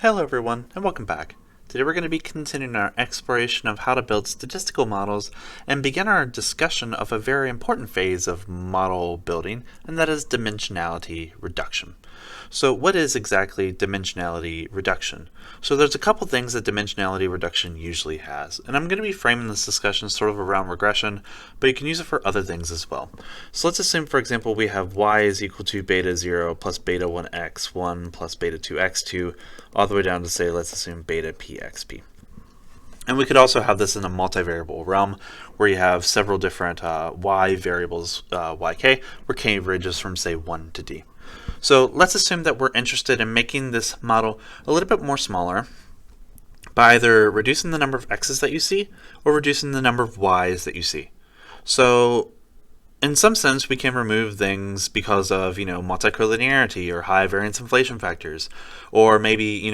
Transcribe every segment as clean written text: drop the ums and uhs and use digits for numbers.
Hello everyone, and welcome back. Today we're going to be continuing our exploration of how to build statistical models and begin our discussion of a very important phase of model building, and that is dimensionality reduction. So what is exactly dimensionality reduction? So there's a couple things that dimensionality reduction usually has, and I'm going to be framing this discussion sort of around regression, but you can use it for other things as well. So let's assume, for example, we have y is equal to beta 0 plus beta 1x1 plus beta 2x2, all the way down to, say, let's assume beta pxp. And we could also have this in a multivariable realm where you have several different y variables, yk, where k ranges from, say, 1 to d. So let's assume that we're interested in making this model a little bit more smaller by either reducing the number of x's that you see or reducing the number of y's that you see. So in some sense, we can remove things because of, multicollinearity or high variance inflation factors, or maybe,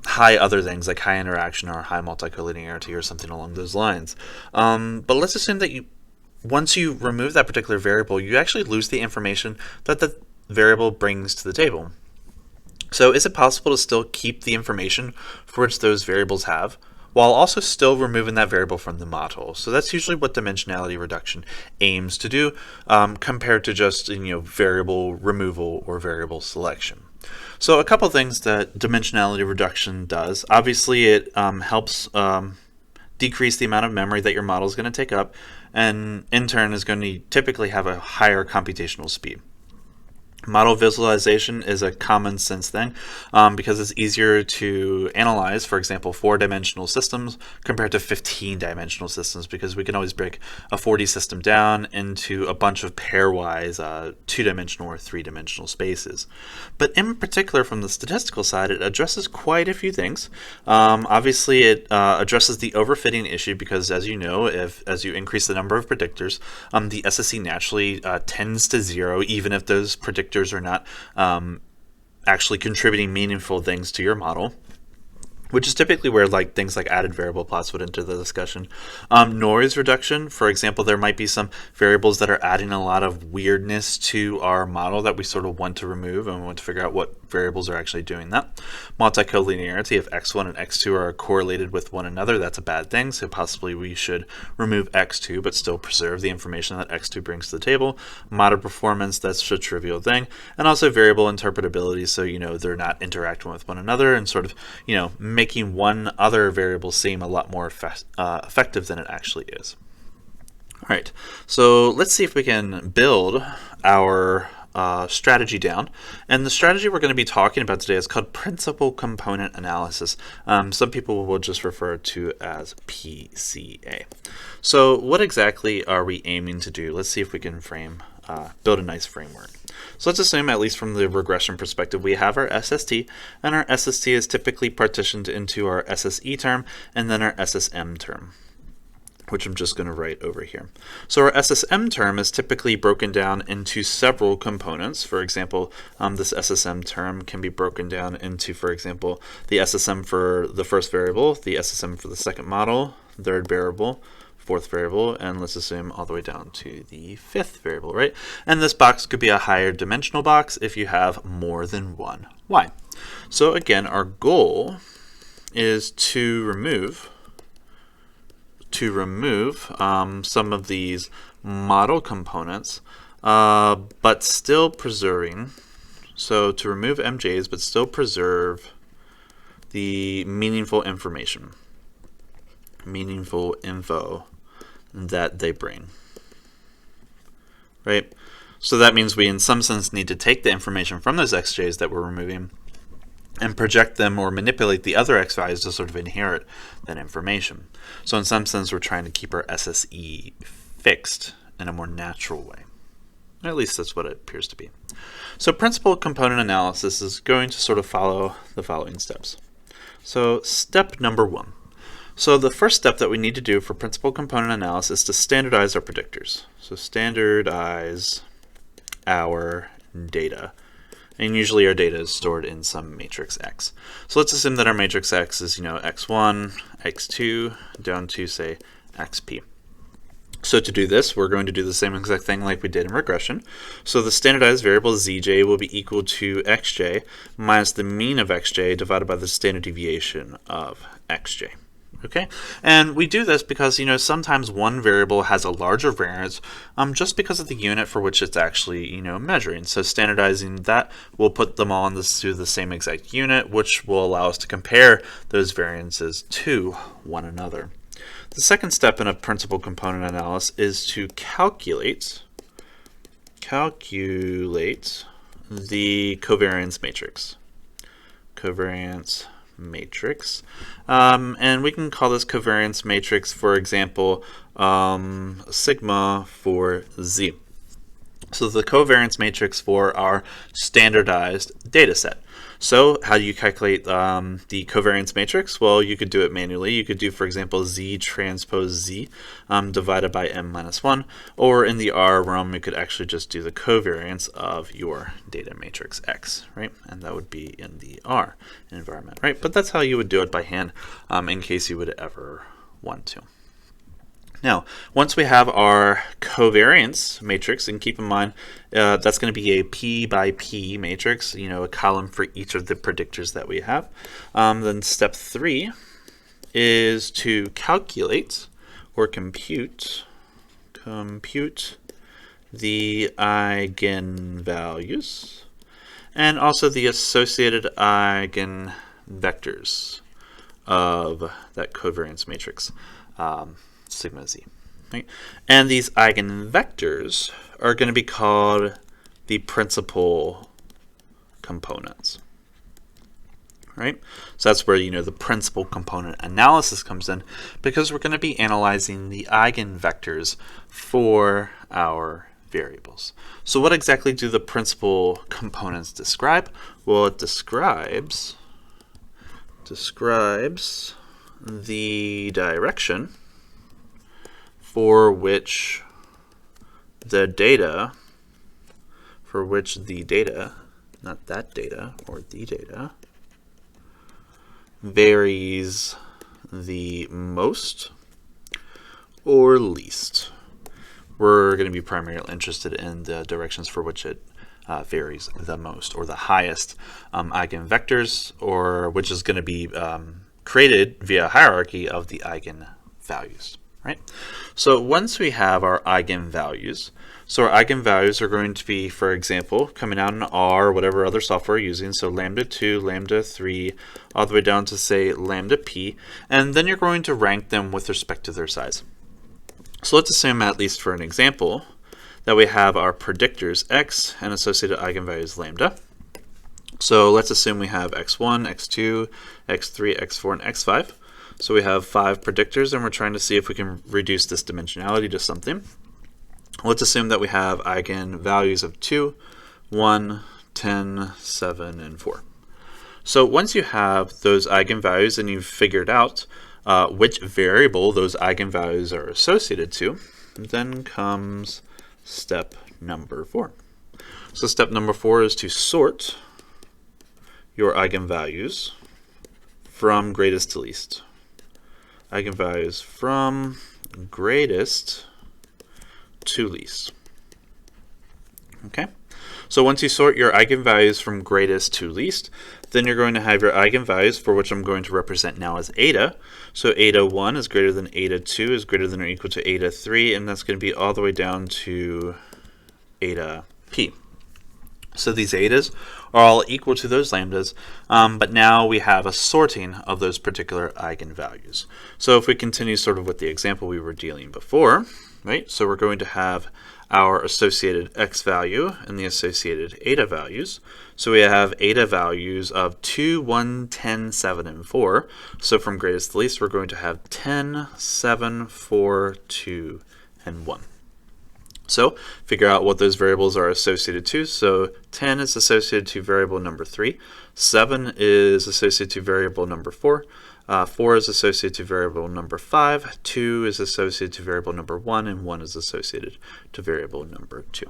high other things like high interaction or high multicollinearity or something along those lines. But let's assume that once you remove that particular variable, you actually lose the information that the variable brings to the table. So is it possible to still keep the information for which those variables have, while also still removing that variable from the model? So that's usually what dimensionality reduction aims to do, compared to just variable removal or variable selection. So a couple things that dimensionality reduction does. Obviously, it helps decrease the amount of memory that your model is going to take up, and in turn is going to typically have a higher computational speed. Model visualization is a common sense thing because it's easier to analyze, for example, 4-dimensional systems compared to 15-dimensional systems, because we can always break a 4D system down into a bunch of pairwise 2-dimensional or 3-dimensional spaces. But in particular, from the statistical side, it addresses quite a few things. Obviously, it addresses the overfitting issue because, as you know, as you increase the number of predictors, the SSE naturally tends to 0, even if those predictors are not actually contributing meaningful things to your model, which is typically where things like added variable plots would enter the discussion. Noise reduction, for example, there might be some variables that are adding a lot of weirdness to our model that we sort of want to remove, and we want to figure out what variables are actually doing that. Multicollinearity, if x1 and x2 are correlated with one another, that's a bad thing, so possibly we should remove x2 but still preserve the information that x2 brings to the table. Model performance, that's a trivial thing. And also variable interpretability, so they're not interacting with one another and sort of making one other variable seem a lot more effective than it actually is. All right, so let's see if we can build our strategy down. And the strategy we're going to be talking about today is called principal component analysis. Some people will just refer to it as PCA. So what exactly are we aiming to do? Let's see if we can build a nice framework. So let's assume, at least from the regression perspective, we have our SST, and our SST is typically partitioned into our SSE term and then our SSM term, which I'm just going to write over here. So our SSM term is typically broken down into several components. For example, this SSM term can be broken down into, for example, the SSM for the first variable, the SSM for the second model, third variable, fourth variable, and let's assume all the way down to the fifth variable, right? And this box could be a higher dimensional box if you have more than one y. So again, our goal is to remove some of these model components, but still preserving. So to remove MJs, but still preserve the meaningful information, meaningful info that they bring, right? So that means we, in some sense, need to take the information from those xj's that we're removing and project them or manipulate the other x values to sort of inherit that information. So in some sense, we're trying to keep our SSE fixed in a more natural way. At least that's what it appears to be. So principal component analysis is going to sort of follow the following steps. So step number 1. So the first step that we need to do for principal component analysis is to standardize our predictors. So standardize our data. And usually our data is stored in some matrix X. So let's assume that our matrix X is, x1, x2, down to, say, xp. So to do this, we're going to do the same exact thing like we did in regression. So the standardized variable zj will be equal to xj minus the mean of xj divided by the standard deviation of xj. Okay, and we do this because sometimes one variable has a larger variance just because of the unit for which it's actually measuring. So standardizing that will put them all into the same exact unit, which will allow us to compare those variances to one another. The second step in a principal component analysis is to calculate the covariance matrix. And we can call this covariance matrix, for example, sigma for z. So the covariance matrix for our standardized data set. So how do you calculate the covariance matrix? Well, you could do it manually. You could do, for example, z transpose z divided by m minus 1. Or in the R realm, you could actually just do the covariance of your data matrix X, right? And that would be in the R environment, right? But that's how you would do it by hand in case you would ever want to. Now, once we have our covariance matrix, and keep in mind that's going to be a P by P matrix, a column for each of the predictors that we have. Then step 3 is to calculate or compute the eigenvalues and also the associated eigenvectors of that covariance matrix. Sigma z, right? And these eigenvectors are going to be called the principal components, right? So that's where the principal component analysis comes in, because we're going to be analyzing the eigenvectors for our variables. So what exactly do the principal components describe? Well, it describes the direction for which the data, not that data, or the data, varies the most or least. We're going to be primarily interested in the directions for which it varies the most, or the highest eigenvectors, or which is going to be created via hierarchy of the eigenvalues. Right? So once we have our eigenvalues, so our eigenvalues are going to be, for example, coming out in R, whatever other software we're using, so lambda 2, lambda 3, all the way down to, say, lambda p, and then you're going to rank them with respect to their size. So let's assume, at least for an example, that we have our predictors x and associated eigenvalues lambda. So let's assume we have x1, x2, x3, x4, and x5. So we have 5 predictors, and we're trying to see if we can reduce this dimensionality to something. Let's assume that we have eigenvalues of 2, 1, 10, 7, and 4. So once you have those eigenvalues and you've figured out which variable those eigenvalues are associated to, then comes step number 4. So step number 4 is to sort your eigenvalues from greatest to least. Eigenvalues from greatest to least. Okay, so once you sort your eigenvalues from greatest to least, then you're going to have your eigenvalues, for which I'm going to represent now as eta. So eta 1 is greater than eta 2 is greater than or equal to eta 3, and that's going to be all the way down to eta p. So these etas are all equal to those lambdas, but now we have a sorting of those particular eigenvalues. So if we continue sort of with the example we were dealing before, right? So we're going to have our associated x value and the associated eta values. So we have eta values of 2, 1, 10, 7, and 4. So from greatest to least, we're going to have 10, 7, 4, 2, and 1. So figure out what those variables are associated to. So 10 is associated to variable number 3, 7 is associated to variable number 4, 4 is associated to variable number 5, 2 is associated to variable number 1, and 1 is associated to variable number 2.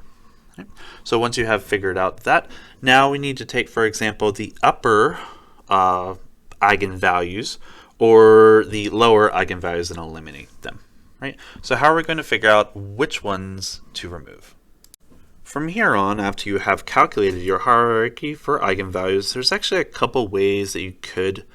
Okay. So once you have figured out that, now we need to take, for example, the upper eigenvalues or the lower eigenvalues and eliminate them. right? So how are we going to figure out which ones to remove? From here on, after you have calculated your hierarchy for eigenvalues, there's actually a couple ways that you could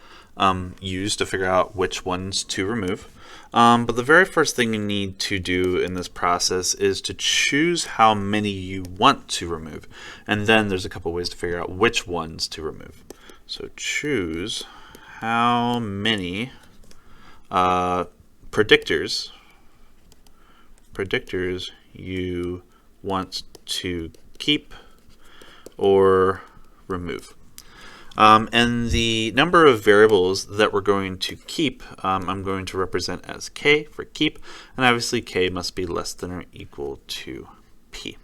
use to figure out which ones to remove. But the very first thing you need to do in this process is to choose how many you want to remove. And then there's a couple ways to figure out which ones to remove. So choose how many predictors you want to keep or remove. And the number of variables that we're going to keep, I'm going to represent as k for keep, and obviously k must be less than or equal to p.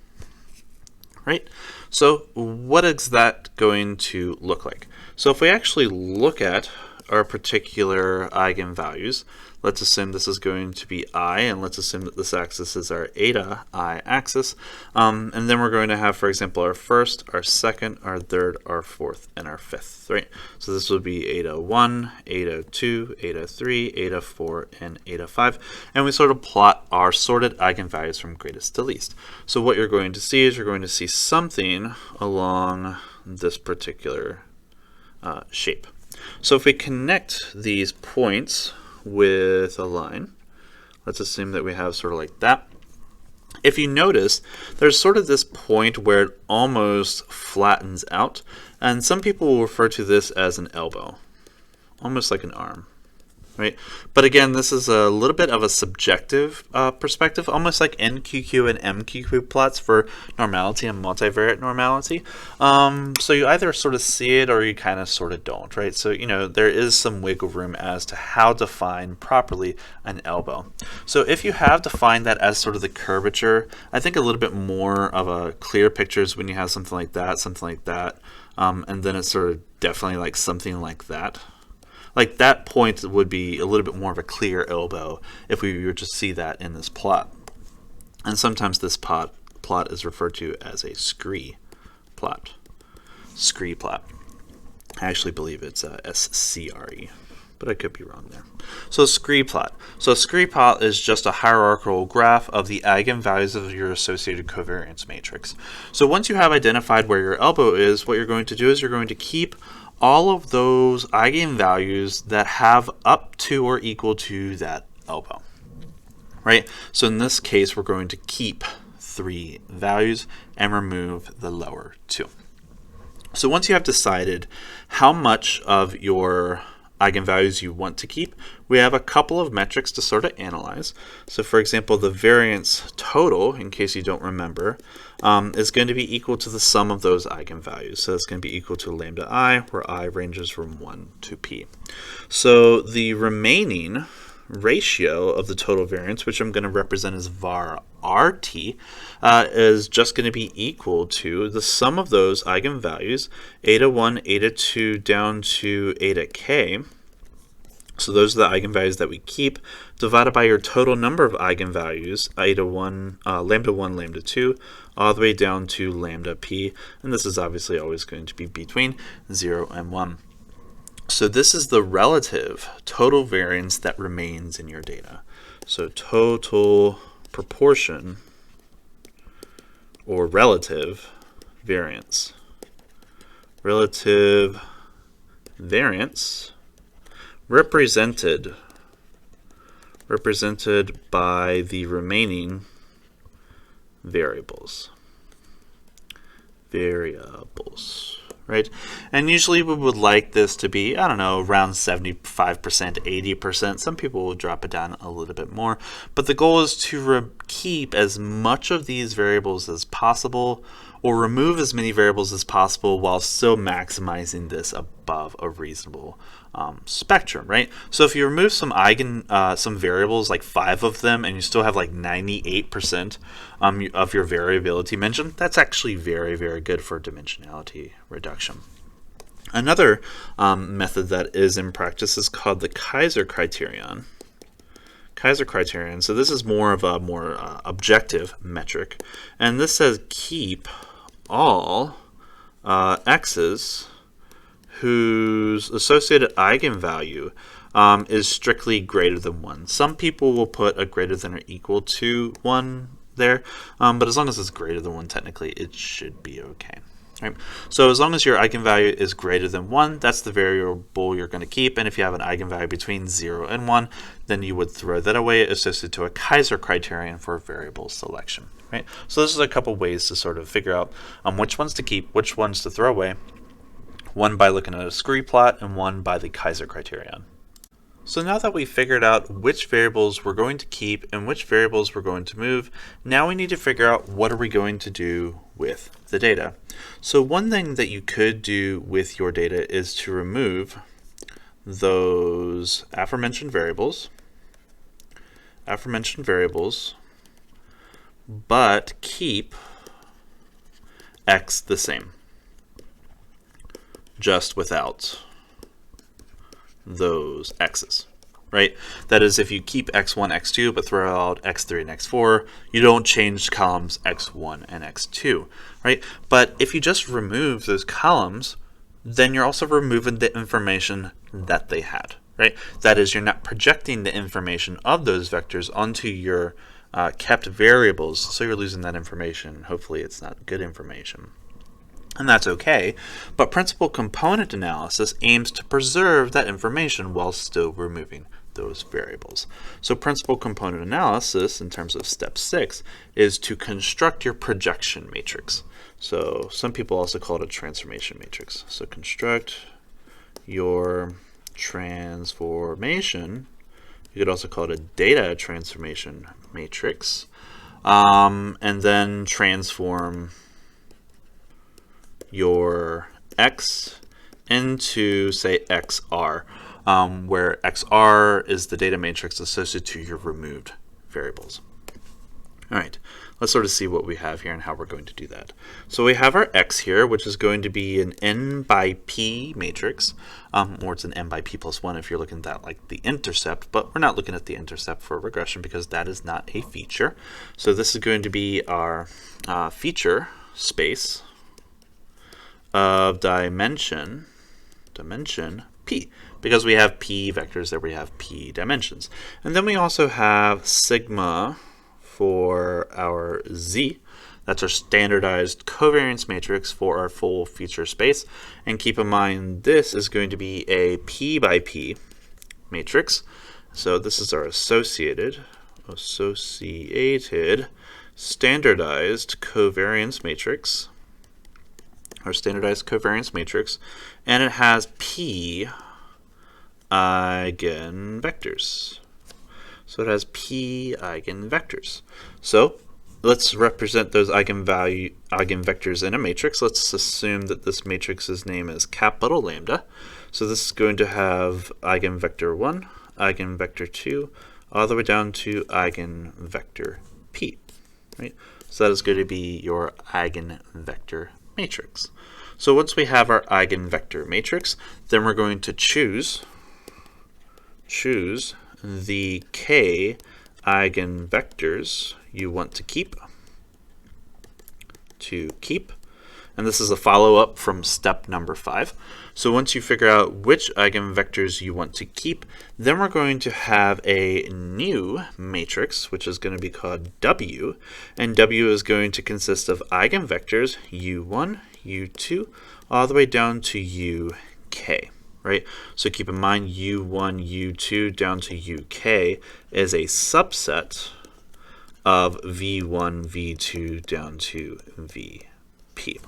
Right? So what is that going to look like? So if we actually look at our particular eigenvalues, let's assume this is going to be I, and let's assume that this axis is our eta I axis. And then we're going to have, for example, our first, our second, our third, our fourth, and our fifth, right? So this would be eta 1, eta 2, eta 3, eta 4, and eta 5. And we sort of plot our sorted eigenvalues from greatest to least. So what you're going to see is you're going to see something along this particular shape. So if we connect these points with a line, let's assume that we have sort of like that. If you notice, there's sort of this point where it almost flattens out, and some people will refer to this as an elbow, almost like an arm. Right? But again, this is a little bit of a subjective perspective, almost like NQQ and MQQ plots for normality and multivariate normality. So you either sort of see it or you kind of sort of don't, right? So, you know, there is some wiggle room as to how to define properly an elbow. So if you have defined that as sort of the curvature, I think a little bit more of a clear picture is when you have something like that, and then it's sort of definitely like something like that. Like that point would be a little bit more of a clear elbow if we were to see that in this plot. And sometimes this plot is referred to as a scree plot. Scree plot. I actually believe it's SCRE, but I could be wrong there. So a scree plot. So a scree plot is just a hierarchical graph of the eigenvalues of your associated covariance matrix. So once you have identified where your elbow is, what you're going to do is you're going to keep all of those eigenvalues that have up to or equal to that elbow, right? So in this case, we're going to keep 3 values and remove the lower 2. So once you have decided how much of your eigenvalues you want to keep, we have a couple of metrics to sort of analyze. So for example, the variance total, in case you don't remember, is going to be equal to the sum of those eigenvalues. So it's going to be equal to lambda I, where I ranges from 1 to p. So the remaining ratio of the total variance, which I'm going to represent as var RT, is just going to be equal to the sum of those eigenvalues, eta 1, eta 2, down to eta k. So those are the eigenvalues that we keep, divided by your total number of eigenvalues, eta 1, lambda 1, lambda 2, all the way down to lambda p. And this is obviously always going to be between 0 and 1. So this is the relative total variance that remains in your data. So total proportion or relative variance. Relative variance represented by the remaining variables. Right? And usually we would like this to be, I don't know, around 75%, 80%. Some people will drop it down a little bit more. But the goal is to keep as much of these variables as possible, or remove as many variables as possible while still maximizing this above a reasonable spectrum, right? So if you remove some variables, like 5 of them, and you still have like 98% of your variability mentioned, that's actually very, very good for dimensionality reduction. Another method that is in practice is called the Kaiser criterion. So this is more of a objective metric, and this says keep all x's whose associated eigenvalue is strictly greater than 1. Some people will put a greater than or equal to 1 there, but as long as it's greater than 1, technically it should be okay. Right. So as long as your eigenvalue is greater than 1, that's the variable you're going to keep. And if you have an eigenvalue between 0 and 1, then you would throw that away, associated to a Kaiser criterion for variable selection. Right. So this is a couple ways to sort of figure out which ones to keep, which ones to throw away. One by looking at a scree plot, and one by the Kaiser criterion. So now that we've figured out which variables we're going to keep and which variables we're going to move, now we need to figure out what are we going to do with the data. So one thing that you could do with your data is to remove those aforementioned variables, but keep x the same, just without those x's, right? That is, if you keep x1, x2, but throw out x3 and x4, you don't change columns x1 and x2, right? But if you just remove those columns, then you're also removing the information that they had, right? That is, you're not projecting the information of those vectors onto your kept variables, so you're losing that information. Hopefully it's not good information. And that's okay, but principal component analysis aims to preserve that information while still removing those variables. So principal component analysis, in terms of step 6, is to construct your projection matrix. So some people also call it a transformation matrix. So construct your transformation. You could also call it a data transformation matrix, and then transform your x into, say, xr, where xr is the data matrix associated to your removed variables. All right, let's sort of see what we have here and how we're going to do that. So we have our x here, which is going to be an n by p matrix, or it's an n by p plus 1 if you're looking at that like the intercept, but we're not looking at the intercept for regression because that is not a feature. So this is going to be our feature space of dimension p, because we have p vectors there, we have p dimensions. And then we also have sigma for our z. That's our standardized covariance matrix for our full feature space. And keep in mind, this is going to be a p by p matrix. So this is our associated standardized covariance matrix, and it has p eigenvectors. So it has p eigenvectors. So let's represent those eigenvectors in a matrix. Let's assume that this matrix's name is capital lambda. So this is going to have eigenvector 1, eigenvector 2, all the way down to eigenvector p. Right? So that is going to be your eigenvector matrix. So once we have our eigenvector matrix, then we're going to choose the k eigenvectors you want to keep. And this is a follow-up from step number 5. So once you figure out which eigenvectors you want to keep, then we're going to have a new matrix, which is going to be called W. And W is going to consist of eigenvectors U1, U2, all the way down to UK. Right? So keep in mind U1, U2 down to UK is a subset of V1, V2 down to VP.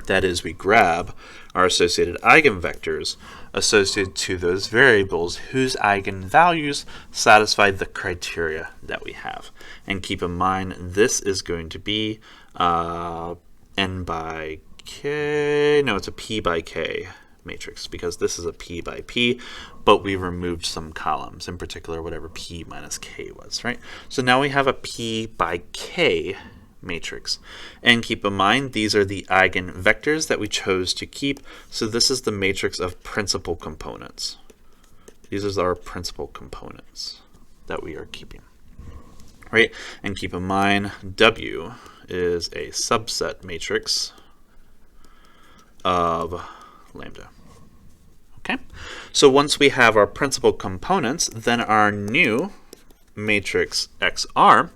That is, we grab our associated eigenvectors associated to those variables whose eigenvalues satisfy the criteria that we have. And keep in mind, this is going to be n by k, no, it's a p by k matrix, because this is a p by p, but we removed some columns, in particular whatever p minus k was, right? So now we have a p by k matrix. And keep in mind, these are the eigenvectors that we chose to keep. So this is the matrix of principal components. These are our principal components that we are keeping. Right? And keep in mind, W is a subset matrix of lambda. Okay, so once we have our principal components, then our new matrix XR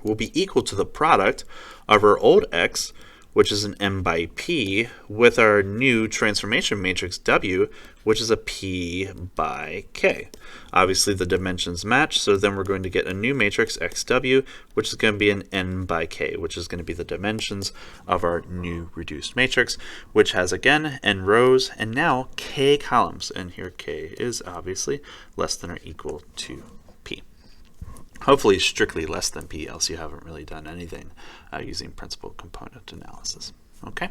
will be equal to the product of our old X, which is an M by P, with our new transformation matrix W, which is a P by K. Obviously, the dimensions match, so then we're going to get a new matrix XW, which is going to be an N by K, which is going to be the dimensions of our new reduced matrix, which has, again, N rows, and now K columns. And here K is obviously less than or equal to P. Hopefully strictly less than P, else you haven't really done anything using principal component analysis. Okay,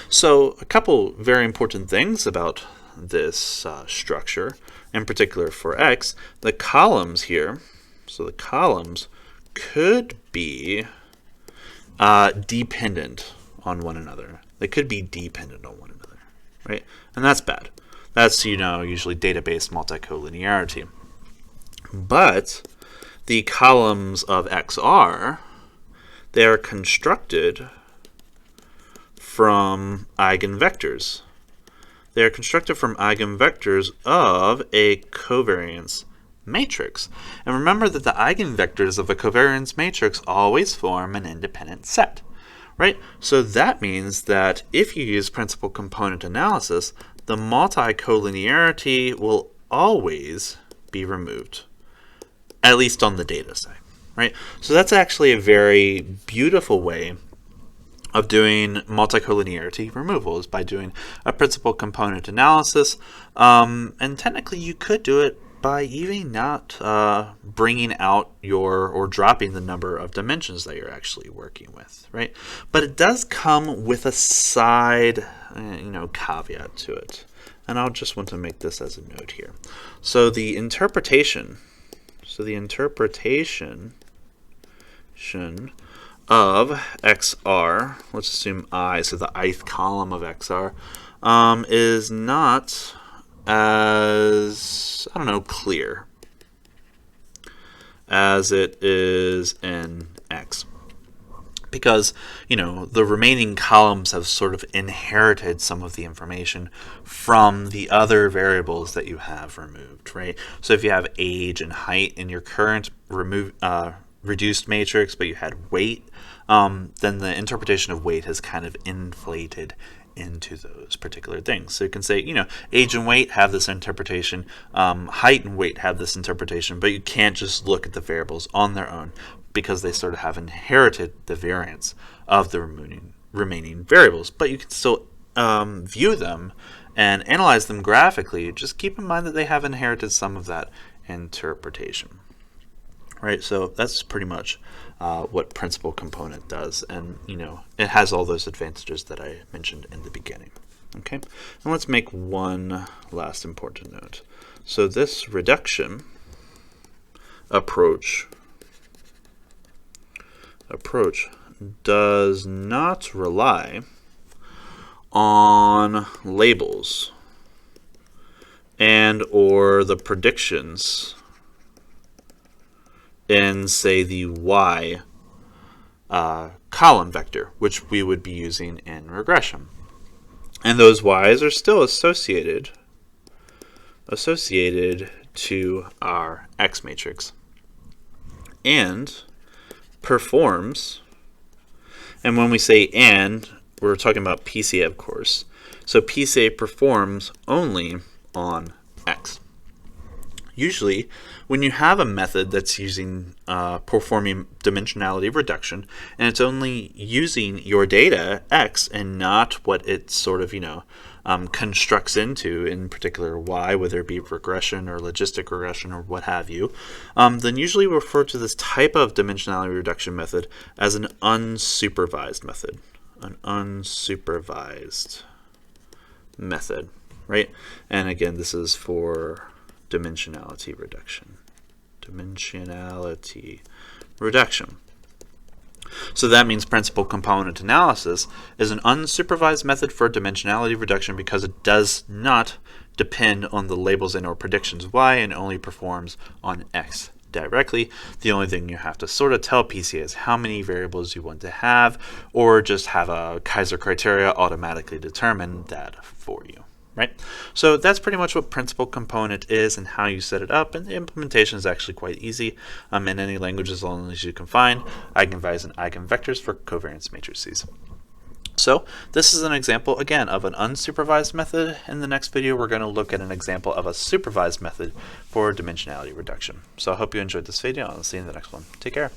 so a couple very important things about this structure, in particular for X. The columns here, so the columns could be dependent on one another. They could be dependent on one another, right? And that's bad. That's, usually data-based multicollinearity. But the columns of XR, they are constructed from eigenvectors. They are constructed from eigenvectors of a covariance matrix. And remember that the eigenvectors of a covariance matrix always form an independent set, right? So that means that if you use principal component analysis, the multicollinearity will always be removed, at least on the data side, right? So that's actually a very beautiful way of doing multicollinearity removal, is by doing a principal component analysis. And technically you could do it by even not bringing out or dropping the number of dimensions that you're actually working with, right? But it does come with a side, caveat to it. And I'll just want to make this as a note here. So the interpretation of XR, let's assume I, so the ith column of XR, is not as, clear as it is in X. Because, the remaining columns have sort of inherited some of the information from the other variables that you have removed, right? So if you have age and height in your current reduced matrix, but you had weight, then the interpretation of weight has kind of inflated into those particular things. So you can say, age and weight have this interpretation, height and weight have this interpretation, but you can't just look at the variables on their own, because they sort of have inherited the variance of the remaining variables. But you can still view them and analyze them graphically. Just keep in mind that they have inherited some of that interpretation. Right, so that's pretty much what principal component does, and it has all those advantages that I mentioned in the beginning. Okay, and let's make one last important note. So this reduction approach does not rely on labels and or the predictions in, say, the y column vector, which we would be using in regression. And those y's are still associated to our X matrix, and performs, and when we say and, we're talking about PCA, of course. So PCA performs only on X. Usually, when you have a method that's using performing dimensionality reduction, and it's only using your data X and not what it sort of constructs into, in particular Y, whether it be regression or logistic regression or what have you, then usually we refer to this type of dimensionality reduction method as an unsupervised method. An unsupervised method, right? And again, this is for dimensionality reduction. Dimensionality reduction. So that means principal component analysis is an unsupervised method for dimensionality reduction because it does not depend on the labels and or predictions Y and only performs on X directly. The only thing you have to sort of tell PCA is how many variables you want to have, or just have a Kaiser criteria automatically determine that for you. right? So that's pretty much what principal component is and how you set it up, and the implementation is actually quite easy in any language as long as you can find eigenvalues and eigenvectors for covariance matrices. So this is an example, again, of an unsupervised method. In the next video, we're going to look at an example of a supervised method for dimensionality reduction. So I hope you enjoyed this video, and I'll see you in the next one. Take care.